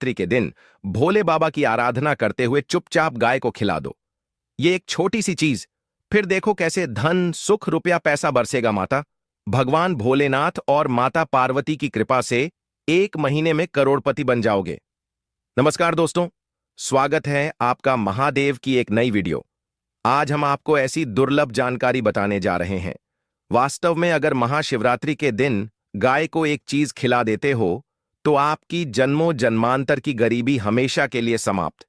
महाशिवरात्रि के दिन भोले बाबा की आराधना करते हुए चुपचाप गाय को खिला दो। ये एक छोटी सी चीज, फिर देखो कैसे धन, सुख, रुपया, पैसा बरसेगा। माता भगवान भोलेनाथ और माता पार्वती की कृपा से 1 महीने में करोड़पति बन जाओगे। नमस्कार दोस्तों, स्वागत है आपका महादेव की एक नई वीडियो। आज हम आपको ऐसी दुर्लभ जानकारी बताने जा रहे हैं। वास्तव में अगर महाशिवरात्रि के दिन गाय को एक चीज खिला देते हो तो आपकी जन्मों जन्मांतर की गरीबी हमेशा के लिए समाप्त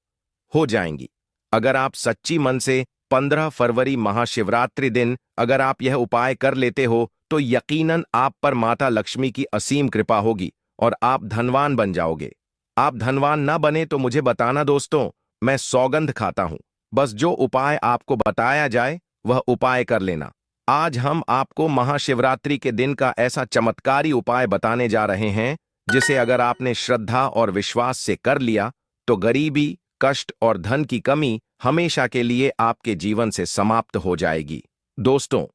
हो जाएंगी। अगर आप सच्ची मन से 15 फरवरी महाशिवरात्रि दिन अगर आप यह उपाय कर लेते हो तो यकीनन आप पर माता लक्ष्मी की असीम कृपा होगी और आप धनवान बन जाओगे। आप धनवान ना बने तो मुझे बताना दोस्तों, मैं सौगंध खाता हूं। बस जो उपाय आपको बताया जाए वह उपाय कर लेना। आज हम आपको महाशिवरात्रि के दिन का ऐसा चमत्कारी उपाय बताने जा रहे हैं जिसे अगर आपने श्रद्धा और विश्वास से कर लिया तो गरीबी, कष्ट और धन की कमी हमेशा के लिए आपके जीवन से समाप्त हो जाएगी। दोस्तों,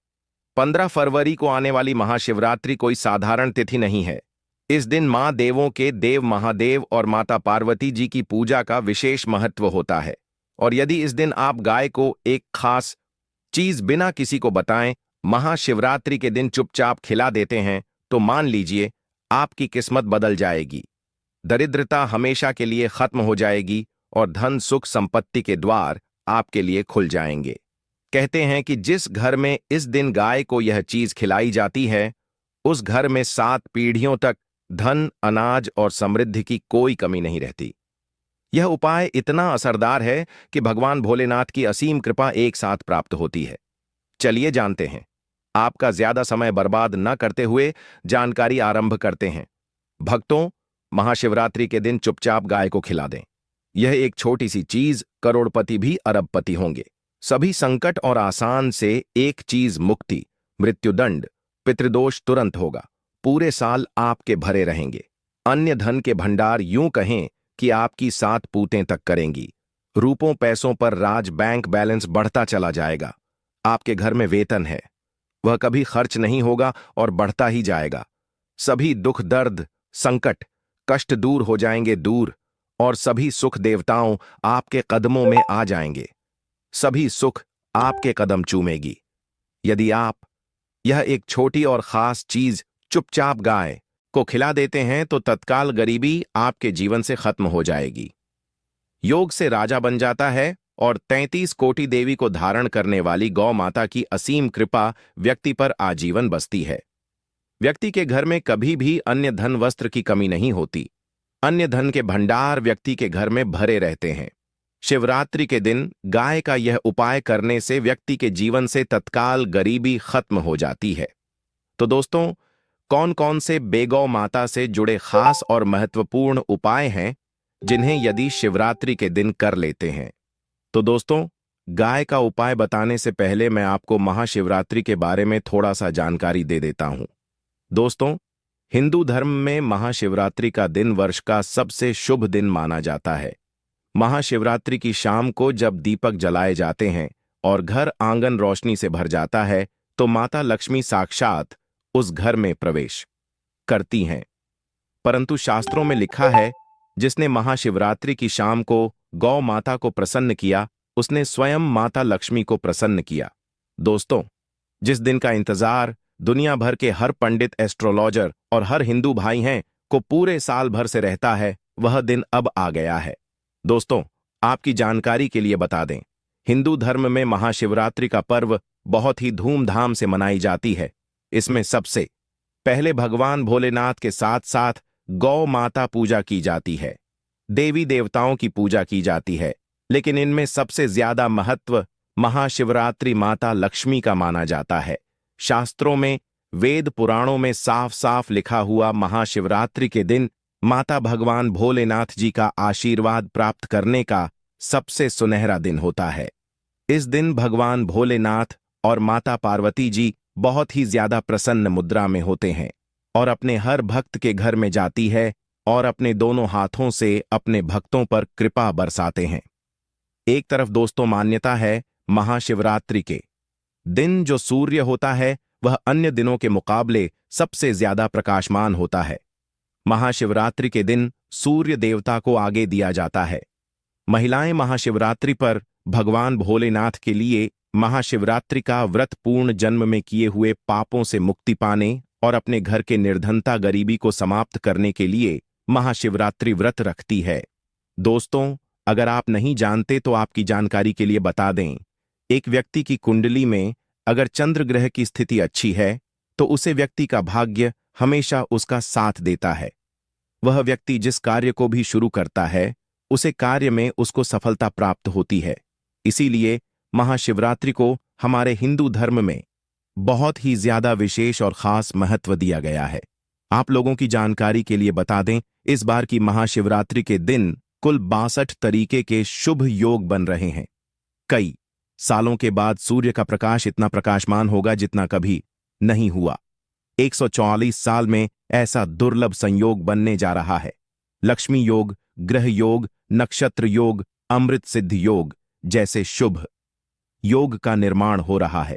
15 फरवरी को आने वाली महाशिवरात्रि कोई साधारण तिथि नहीं है। इस दिन मां देवों के देव महादेव और माता पार्वती जी की पूजा का विशेष महत्व होता है। और यदि इस दिन आप गाय को एक खास चीज बिना किसी को बताएं महाशिवरात्रि के दिन चुपचाप खिला देते हैं तो मान लीजिए आपकी किस्मत बदल जाएगी। दरिद्रता हमेशा के लिए खत्म हो जाएगी और धन, सुख, संपत्ति के द्वार आपके लिए खुल जाएंगे। कहते हैं कि जिस घर में इस दिन गाय को यह चीज खिलाई जाती है उस घर में 7 पीढ़ियों तक धन, अनाज और समृद्धि की कोई कमी नहीं रहती। यह उपाय इतना असरदार है कि भगवान भोलेनाथ की असीम कृपा एक साथ प्राप्त होती है। चलिए जानते हैं। आपका ज्यादा समय बर्बाद न करते हुए जानकारी आरंभ करते हैं। भक्तों, महाशिवरात्रि के दिन चुपचाप गाय को खिला दें। यह एक छोटी सी चीज करोड़पति भी अरबपति होंगे। सभी संकट और आसान से एक चीज मुक्ति, मृत्युदंड, पितृदोष तुरंत होगा। पूरे साल आपके भरे रहेंगे। अन्य धन के भंडार यूं कहें कि आपकी 7 पूतें तक करेंगी। रूपों पैसों पर राज, बैंक बैलेंस बढ़ता चला जाएगा। आपके घर में वेतन है, वह कभी खर्च नहीं होगा और बढ़ता ही जाएगा। सभी दुख, दर्द, संकट, कष्ट दूर हो जाएंगे दूर, और सभी सुख देवताओं आपके कदमों में आ जाएंगे। सभी सुख आपके कदम चूमेगी। यदि आप यह एक छोटी और खास चीज चुपचाप गाय को खिला देते हैं तो तत्काल गरीबी आपके जीवन से खत्म हो जाएगी। योग से राजा बन जाता है और 33 कोटि देवी को धारण करने वाली गौ माता की असीम कृपा व्यक्ति पर आजीवन बसती है। व्यक्ति के घर में कभी भी अन्य धन, वस्त्र की कमी नहीं होती। अन्य धन के भंडार व्यक्ति के घर में भरे रहते हैं। शिवरात्रि के दिन गाय का यह उपाय करने से व्यक्ति के जीवन से तत्काल गरीबी खत्म हो जाती है। तो दोस्तों, कौन कौन से बेगौ माता से जुड़े खास और महत्वपूर्ण उपाय हैं जिन्हें यदि शिवरात्रि के दिन कर लेते हैं? तो दोस्तों, गाय का उपाय बताने से पहले मैं आपको महाशिवरात्रि के बारे में थोड़ा सा जानकारी दे देता हूं। दोस्तों, हिंदू धर्म में महाशिवरात्रि का दिन वर्ष का सबसे शुभ दिन माना जाता है। महाशिवरात्रि की शाम को जब दीपक जलाए जाते हैं और घर आंगन रोशनी से भर जाता है तो माता लक्ष्मी साक्षात उस घर में प्रवेश करती हैं। परंतु शास्त्रों में लिखा है, जिसने महाशिवरात्रि की शाम को गौ माता को प्रसन्न किया उसने स्वयं माता लक्ष्मी को प्रसन्न किया। दोस्तों, जिस दिन का इंतजार दुनिया भर के हर पंडित, एस्ट्रोलॉजर और हर हिंदू भाई हैं को पूरे साल भर से रहता है, वह दिन अब आ गया है। दोस्तों, आपकी जानकारी के लिए बता दें, हिंदू धर्म में महाशिवरात्रि का पर्व बहुत ही धूमधाम से मनाई जाती है। इसमें सबसे पहले भगवान भोलेनाथ के साथ साथ गौ माता पूजा की जाती है। देवी देवताओं की पूजा की जाती है, लेकिन इनमें सबसे ज्यादा महत्व महाशिवरात्रि माता लक्ष्मी का माना जाता है। शास्त्रों में, वेद पुराणों में साफ साफ लिखा हुआ महाशिवरात्रि के दिन माता भगवान भोलेनाथ जी का आशीर्वाद प्राप्त करने का सबसे सुनहरा दिन होता है। इस दिन भगवान भोलेनाथ और माता पार्वती जी बहुत ही ज्यादा प्रसन्न मुद्रा में होते हैं और अपने हर भक्त के घर में जाती है और अपने दोनों हाथों से अपने भक्तों पर कृपा बरसाते हैं। एक तरफ दोस्तों मान्यता है महाशिवरात्रि के दिन जो सूर्य होता है वह अन्य दिनों के मुकाबले सबसे ज्यादा प्रकाशमान होता है। महाशिवरात्रि के दिन सूर्य देवता को आगे दिया जाता है। महिलाएं महाशिवरात्रि पर भगवान भोलेनाथ के लिए महाशिवरात्रि का व्रत पूर्ण जन्म में किए हुए पापों से मुक्ति पाने और अपने घर के निर्धनता गरीबी को समाप्त करने के लिए महाशिवरात्रि व्रत रखती है। दोस्तों, अगर आप नहीं जानते तो आपकी जानकारी के लिए बता दें, एक व्यक्ति की कुंडली में अगर चंद्र ग्रह की स्थिति अच्छी है तो उसे व्यक्ति का भाग्य हमेशा उसका साथ देता है। वह व्यक्ति जिस कार्य को भी शुरू करता है उसे कार्य में उसको सफलता प्राप्त होती है। इसीलिए महाशिवरात्रि को हमारे हिंदू धर्म में बहुत ही ज्यादा विशेष और खास महत्व दिया गया है। आप लोगों की जानकारी के लिए बता दें, इस बार की महाशिवरात्रि के दिन कुल 62 तरीके के शुभ योग बन रहे हैं। कई सालों के बाद सूर्य का प्रकाश इतना प्रकाशमान होगा जितना कभी नहीं हुआ। 144 साल में ऐसा दुर्लभ संयोग बनने जा रहा है। लक्ष्मी योग, ग्रह योग, नक्षत्र योग, अमृत सिद्ध योग जैसे शुभ योग का निर्माण हो रहा है,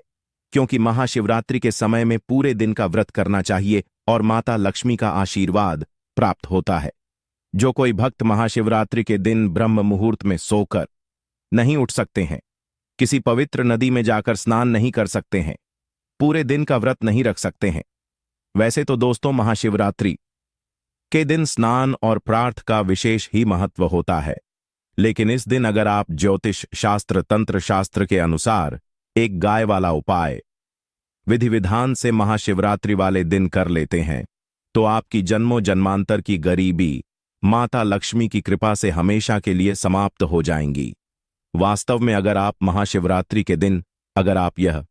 क्योंकि महाशिवरात्रि के समय में पूरे दिन का व्रत करना चाहिए और माता लक्ष्मी का आशीर्वाद प्राप्त होता है। जो कोई भक्त महाशिवरात्रि के दिन ब्रह्म मुहूर्त में सोकर नहीं उठ सकते हैं, किसी पवित्र नदी में जाकर स्नान नहीं कर सकते हैं, पूरे दिन का व्रत नहीं रख सकते हैं। वैसे तो दोस्तों, महाशिवरात्रि के दिन स्नान और प्रार्थ का विशेष ही महत्व होता है, लेकिन इस दिन अगर आप ज्योतिष शास्त्र, तंत्र शास्त्र के अनुसार एक गाय वाला उपाय विधि विधान से महाशिवरात्रि वाले दिन कर लेते हैं तो आपकी जन्मों जन्मांतर की गरीबी माता लक्ष्मी की कृपा से हमेशा के लिए समाप्त हो जाएंगी। वास्तव में अगर आप महाशिवरात्रि के दिन अगर आप यह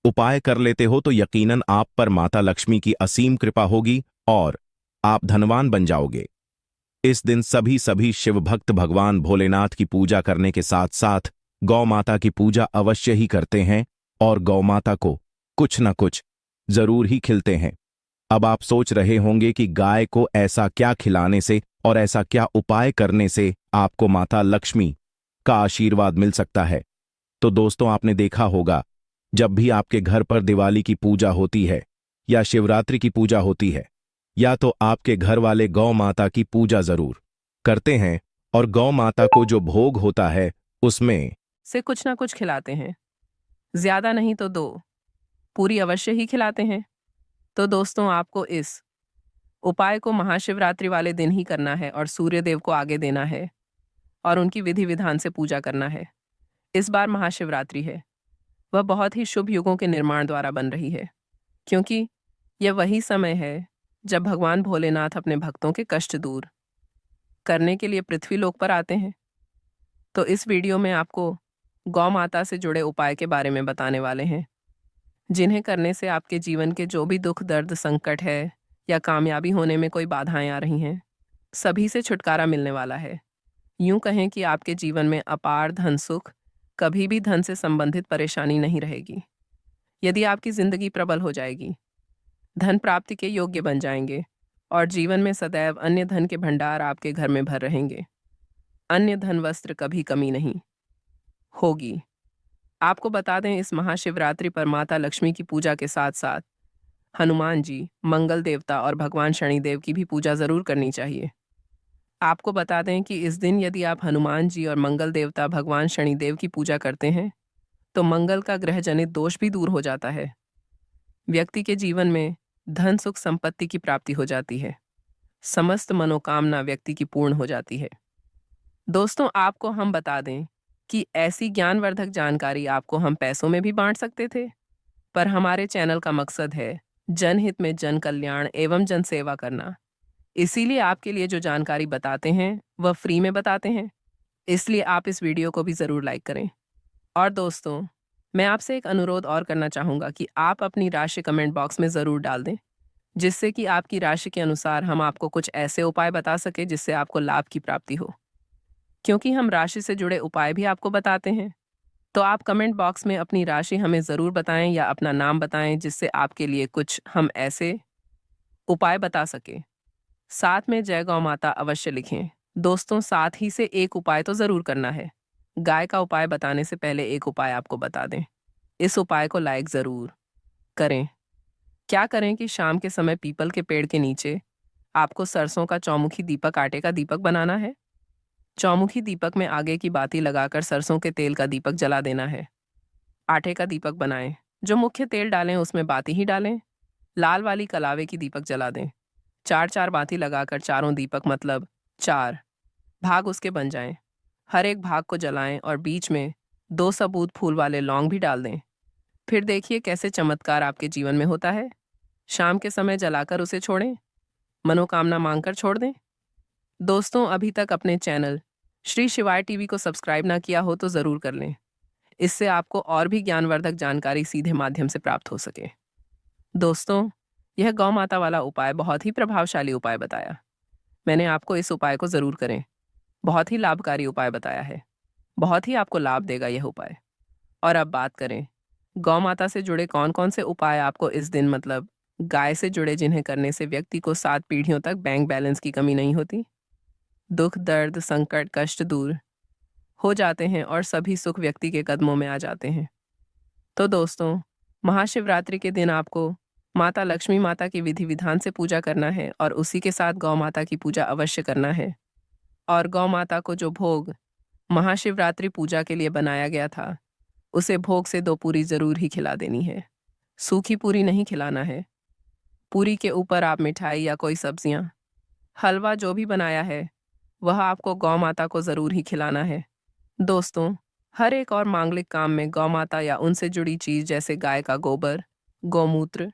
उपाय कर लेते हो तो यकीनन आप पर माता लक्ष्मी की असीम कृपा होगी और आप धनवान बन जाओगे। इस दिन सभी शिव भक्त भगवान भोलेनाथ की पूजा करने के साथ साथ गौ माता की पूजा अवश्य ही करते हैं और गौ माता को कुछ न कुछ जरूर ही खिलते हैं। अब आप सोच रहे होंगे कि गाय को ऐसा क्या खिलाने से और ऐसा क्या उपाय करने से आपको माता लक्ष्मी का आशीर्वाद मिल सकता है। तो दोस्तों, आपने देखा होगा जब भी आपके घर पर दिवाली की पूजा होती है या शिवरात्रि की पूजा होती है, या तो आपके घर वाले गौ माता की पूजा जरूर करते हैं और गौ माता को जो भोग होता है उसमें से कुछ ना कुछ खिलाते हैं, ज्यादा नहीं तो 2 पूरी अवश्य ही खिलाते हैं। तो दोस्तों, आपको इस उपाय को महाशिवरात्रि वाले दिन ही करना है और सूर्य देव को आगे देना है और उनकी विधि विधान से पूजा करना है। इस बार महाशिवरात्रि है, वह बहुत ही शुभ युगों के निर्माण द्वारा बन रही है, क्योंकि यह वही समय है जब भगवान भोलेनाथ अपने भक्तों के कष्ट दूर करने के लिए पृथ्वी लोक पर आते हैं। तो इस वीडियो में आपको गौ माता से जुड़े उपाय के बारे में बताने वाले हैं, जिन्हें करने से आपके जीवन के जो भी दुख, दर्द, संकट है या कामयाबी होने में कोई बाधाएं आ रही हैं, सभी से छुटकारा मिलने वाला है। यूं कहें कि आपके जीवन में अपार धन सुख, कभी भी धन से संबंधित परेशानी नहीं रहेगी। यदि आपकी जिंदगी प्रबल हो जाएगी, धन प्राप्ति के योग्य बन जाएंगे और जीवन में सदैव अन्य धन के भंडार आपके घर में भर रहेंगे। अन्य धन वस्त्र कभी कमी नहीं होगी। आपको बता दें, इस महाशिवरात्रि पर माता लक्ष्मी की पूजा के साथ साथ हनुमान जी, मंगल देवता और भगवान शनिदेव की भी पूजा जरूर करनी चाहिए। आपको बता दें कि इस दिन यदि आप हनुमान जी और मंगल देवता भगवान शनिदेव की पूजा करते हैं तो मंगल का ग्रह जनित दोष भी दूर हो जाता है। व्यक्ति के जीवन में धन सुख संपत्ति की प्राप्ति हो जाती है। समस्त मनोकामना व्यक्ति की पूर्ण हो जाती है। दोस्तों, आपको हम बता दें कि ऐसी ज्ञानवर्धक जानकारी आपको हम पैसों में भी बांट सकते थे, पर हमारे चैनल का मकसद है जनहित में जन कल्याण एवं जन सेवा करना। इसीलिए आपके लिए जो जानकारी बताते हैं वह फ्री में बताते हैं, इसलिए आप इस वीडियो को भी ज़रूर लाइक करें। और दोस्तों, मैं आपसे एक अनुरोध और करना चाहूँगा कि आप अपनी राशि कमेंट बॉक्स में ज़रूर डाल दें, जिससे कि आपकी राशि के अनुसार हम आपको कुछ ऐसे उपाय बता सकें जिससे आपको लाभ की प्राप्ति हो। क्योंकि हम राशि से जुड़े उपाय भी आपको बताते हैं, तो आप कमेंट बॉक्स में अपनी राशि हमें ज़रूर बताएं या अपना नाम बताएं, जिससे आपके लिए कुछ हम ऐसे उपाय बता सकें। साथ में जय गौ माता अवश्य लिखें। दोस्तों, साथ ही से एक उपाय तो ज़रूर करना है। गाय का उपाय बताने से पहले एक उपाय आपको बता दें। इस उपाय को लाइक ज़रूर करें। क्या करें कि शाम के समय पीपल के पेड़ के नीचे आपको सरसों का चौमुखी दीपक आटे का दीपक बनाना है। चौमुखी दीपक में आगे की बाती लगाकर सरसों के तेल का दीपक जला देना है। आटे का दीपक बनाएं। जो मुख्य तेल डालें उसमें बाती ही डालें। लाल वाली कलावे की दीपक जला दें। 4-4 बाती लगाकर चारों दीपक मतलब 4 भाग उसके बन जाएं। हर एक भाग को जलाएं और बीच में 2 सबूत फूल वाले लौंग भी डाल दें। फिर देखिए कैसे चमत्कार आपके जीवन में होता है। शाम के समय जलाकर उसे छोड़ें। मनोकामना मांगकर छोड़ दें। दोस्तों, अभी तक अपने चैनल श्री शिवाय टीवी को सब्सक्राइब ना किया हो तो ज़रूर कर लें। इससे आपको और भी ज्ञानवर्धक जानकारी सीधे माध्यम से प्राप्त हो सके। दोस्तों, यह गौ माता वाला उपाय बहुत ही प्रभावशाली उपाय बताया। मैंने आपको इस उपाय को ज़रूर करें। बहुत ही लाभकारी उपाय बताया है। बहुत ही आपको लाभ देगा यह उपाय। और अब बात करें गौ माता से जुड़े कौन कौन से उपाय आपको इस दिन मतलब गाय से जुड़े जिन्हें करने से व्यक्ति को 7 पीढ़ियों तक बैंक बैलेंस की कमी नहीं होती, दुख दर्द संकट कष्ट दूर हो जाते हैं और सभी सुख व्यक्ति के कदमों में आ जाते हैं। तो दोस्तों, महाशिवरात्रि के दिन आपको माता लक्ष्मी माता की विधि विधान से पूजा करना है और उसी के साथ गौ माता की पूजा अवश्य करना है। और गौ माता को जो भोग महाशिवरात्रि पूजा के लिए बनाया गया था उसे भोग से 2 पूरी जरूर ही खिला देनी है। सूखी पूरी नहीं खिलाना है। पूरी के ऊपर आप मिठाई या कोई सब्जियां, हलवा जो भी बनाया है वह आपको गौ माता को जरूर ही खिलाना है। दोस्तों, हर एक और मांगलिक काम में गौ माता या उनसे जुड़ी चीज जैसे गाय का गोबर, गोमूत्र,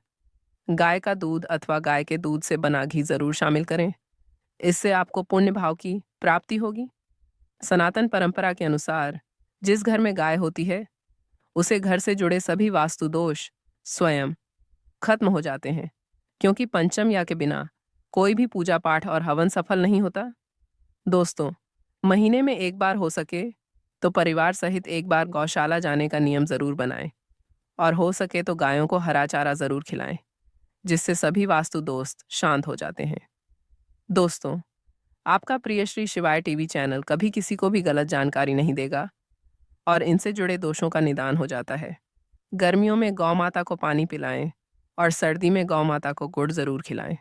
गाय का दूध अथवा गाय के दूध से बना घी जरूर शामिल करें। इससे आपको पुण्य भाव की प्राप्ति होगी। सनातन परंपरा के अनुसार जिस घर में गाय होती है उसे घर से जुड़े सभी वास्तु दोष स्वयं खत्म हो जाते हैं, क्योंकि पंचम या के बिना कोई भी पूजा पाठ और हवन सफल नहीं होता। दोस्तों, महीने में एक बार हो सके तो परिवार सहित एक बार गौशाला जाने का नियम जरूर बनाएं और हो सके तो गायों को हरा चारा जरूर खिलाएं, जिससे सभी वास्तु दोस्त शांत हो जाते हैं। दोस्तों, आपका प्रिय श्री शिवाय टीवी चैनल कभी किसी को भी गलत जानकारी नहीं देगा और इनसे जुड़े दोषों का निदान हो जाता है। गर्मियों में गौ माता को पानी पिलाएं और सर्दी में गौ माता को गुड़ जरूर खिलाएं।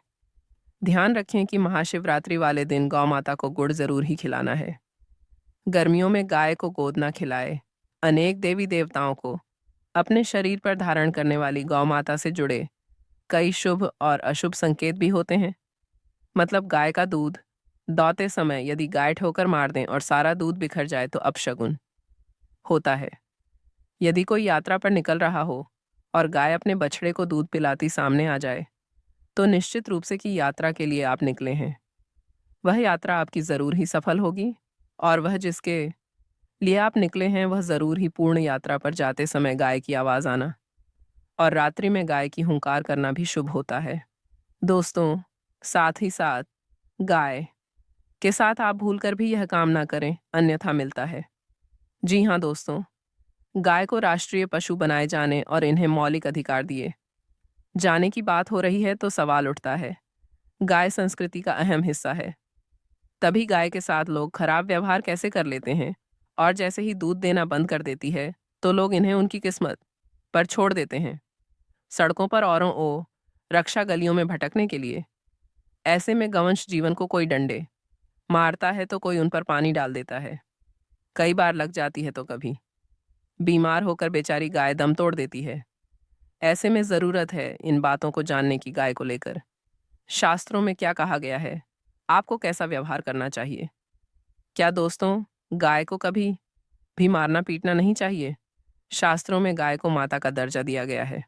ध्यान रखें कि महाशिवरात्रि वाले दिन गौ माता को गुड़ जरूर ही खिलाना है। गर्मियों में गाय को गोद ना खिलाए। अनेक देवी देवताओं को अपने शरीर पर धारण करने वाली गौ माता से जुड़े कई शुभ और अशुभ संकेत भी होते हैं। मतलब गाय का दूध दौते समय यदि गाय ठोकर मार दें और सारा दूध बिखर जाए तो अपशगुन होता है। यदि कोई यात्रा पर निकल रहा हो और गाय अपने बछड़े को दूध पिलाती सामने आ जाए तो निश्चित रूप से कि यात्रा के लिए आप निकले हैं। वह यात्रा आपकी ज़रूर ही सफल होगी और वह जिसके लिए आप निकले हैं वह ज़रूर ही पूर्ण यात्रा पर जाते समय गाय की आवाज़ आना और रात्रि में गाय की हुंकार करना भी शुभ होता है। दोस्तों, साथ ही साथ गाय के साथ आप भूलकर भी यह काम ना करें, अन्यथा मिलता है। जी हाँ दोस्तों, गाय को राष्ट्रीय पशु बनाए जाने और इन्हें मौलिक अधिकार दिए जाने की बात हो रही है तो सवाल उठता है, गाय संस्कृति का अहम हिस्सा है, तभी गाय के साथ लोग खराब व्यवहार कैसे कर लेते हैं और जैसे ही दूध देना बंद कर देती है तो लोग इन्हें उनकी किस्मत पर छोड़ देते हैं, सड़कों पर औरों ओ रक्षा गलियों में भटकने के लिए। ऐसे में गवंश जीवन को कोई डंडे मारता है तो कोई उन पर पानी डाल देता है, कई बार लग जाती है तो कभी बीमार होकर बेचारी गाय दम तोड़ देती है। ऐसे में ज़रूरत है इन बातों को जानने की गाय को लेकर। शास्त्रों में क्या कहा गया है, आपको कैसा व्यवहार करना चाहिए। क्या दोस्तों, गाय को कभी भी मारना पीटना नहीं चाहिए। शास्त्रों में गाय को माता का दर्जा दिया गया है।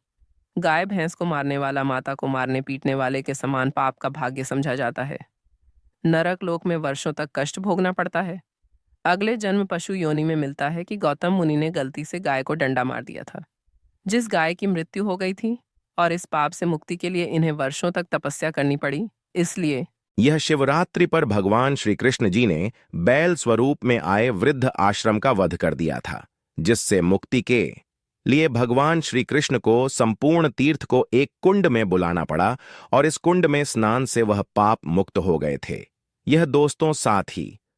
गाय भैंस को मारने वाला माता को मारने पीटने वाले के समान पाप का भाग्य समझा जाता है। नरक लोक में वर्षों तक कष्ट भोगना पड़ता है। अगले जन्म पशु योनि में मिलता है कि गौतम मुनि ने गलती से गाय को डंडा मार दिया था, जिस गाय की मृत्यु हो गई थी, और इस पाप से मुक्ति के लिए इन्हें वर्षों तक तपस्या करनी पड़ी। इसलिए यह शिवरात्रि पर भगवान श्री कृष्ण जी ने बैल स्वरूप में आए वृद्ध आश्रम का वध कर दिया था, जिससे मुक्ति के लिए भगवान श्री कृष्ण को संपूर्ण तीर्थ को एक कुंड में बुलाना पड़ा और इस कुंड में स्नान से वह पाप मुक्त हो गए थे। यह दोस्तों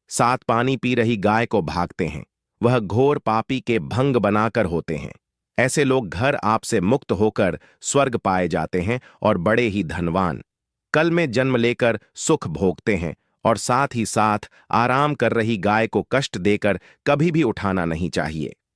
सात पानी पी रही गाय को भागते हैं, वह घोर पापी के भंग बनाकर होते हैं। ऐसे लोग घर आपसे मुक्त होकर स्वर्ग पाए जाते हैं और बड़े ही धनवान कल में जन्म लेकर सुख भोगते हैं और साथ ही साथ आराम कर रही गाय को कष्ट देकर कभी भी उठाना नहीं चाहिए।